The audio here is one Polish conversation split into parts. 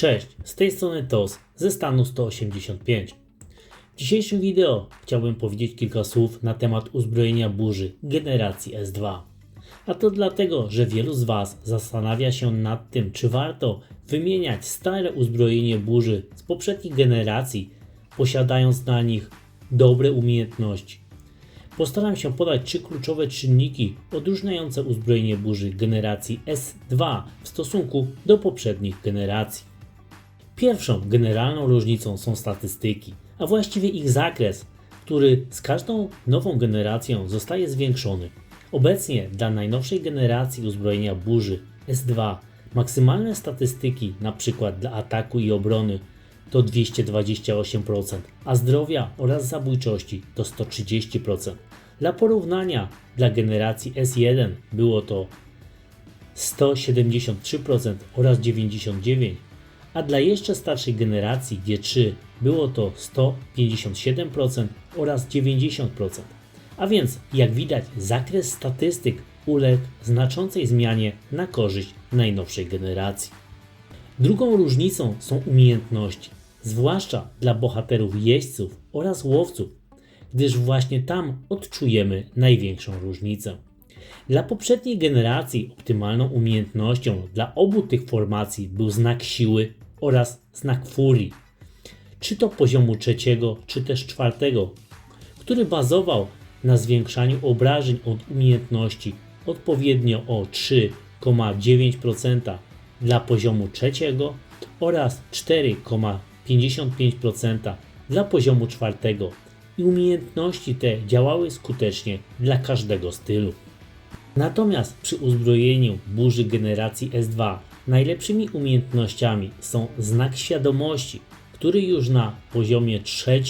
Cześć, z tej strony TOS ze stanu 185. W dzisiejszym wideo chciałbym powiedzieć kilka słów na temat uzbrojenia burzy generacji S2. A to dlatego, że wielu z Was zastanawia się nad tym, czy warto wymieniać stare uzbrojenie burzy z poprzednich generacji, posiadając na nich dobre umiejętności. Postaram się podać 3 kluczowe czynniki odróżniające uzbrojenie burzy generacji S2 w stosunku do poprzednich generacji. Pierwszą generalną różnicą są statystyki, a właściwie ich zakres, który z każdą nową generacją zostaje zwiększony. Obecnie dla najnowszej generacji uzbrojenia burzy S2 maksymalne statystyki, np. dla ataku i obrony, to 228%, a zdrowia oraz zabójczości to 130%. Dla porównania, dla generacji S1 było to 173% oraz 99%, a dla jeszcze starszej generacji G3 było to 157% oraz 90%. A więc, jak widać, zakres statystyk uległ znaczącej zmianie na korzyść najnowszej generacji. Drugą różnicą są umiejętności, zwłaszcza dla bohaterów jeźdźców oraz łowców, gdyż właśnie tam odczujemy największą różnicę. Dla poprzedniej generacji optymalną umiejętnością dla obu tych formacji był znak siły oraz znak furii, czy to poziomu 3, czy też 4, który bazował na zwiększaniu obrażeń od umiejętności odpowiednio o 3,9% dla poziomu 3 oraz 4,55% dla poziomu 4 i umiejętności te działały skutecznie dla każdego stylu. Natomiast przy uzbrojeniu burzy generacji S2 najlepszymi umiejętnościami są znak świadomości, który już na poziomie 3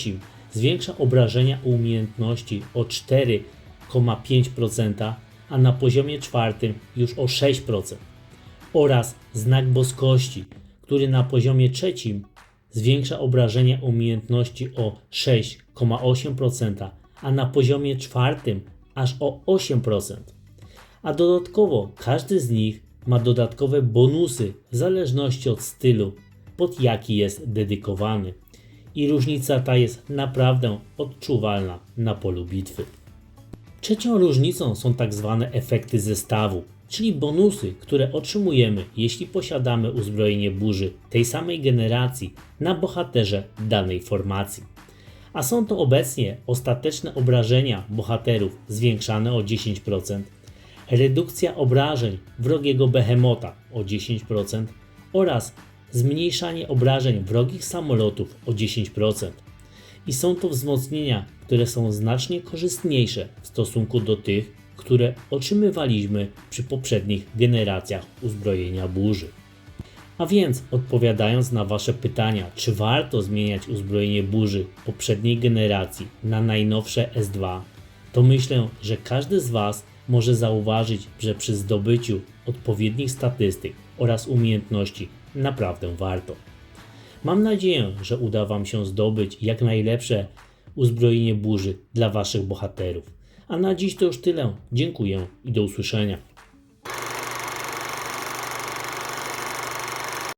zwiększa obrażenia umiejętności o 4,5%, a na poziomie 4 już o 6%. Oraz znak boskości, który na poziomie 3 zwiększa obrażenia umiejętności o 6,8%, a na poziomie 4 aż o 8%. A dodatkowo każdy z nich ma dodatkowe bonusy w zależności od stylu, pod jaki jest dedykowany. I różnica ta jest naprawdę odczuwalna na polu bitwy. Trzecią różnicą są tak zwane efekty zestawu, czyli bonusy, które otrzymujemy, jeśli posiadamy uzbrojenie burzy tej samej generacji na bohaterze danej formacji. A są to obecnie ostateczne obrażenia bohaterów zwiększane o 10%, redukcja obrażeń wrogiego behemota o 10% oraz zmniejszanie obrażeń wrogich samolotów o 10%. I są to wzmocnienia, które są znacznie korzystniejsze w stosunku do tych, które otrzymywaliśmy przy poprzednich generacjach uzbrojenia burzy. A więc odpowiadając na Wasze pytania, czy warto zmieniać uzbrojenie burzy poprzedniej generacji na najnowsze S2, to myślę, że każdy z Was może zauważyć, że przy zdobyciu odpowiednich statystyk oraz umiejętności naprawdę warto. Mam nadzieję, że uda Wam się zdobyć jak najlepsze uzbrojenie burzy dla Waszych bohaterów. A na dziś to już tyle. Dziękuję i do usłyszenia.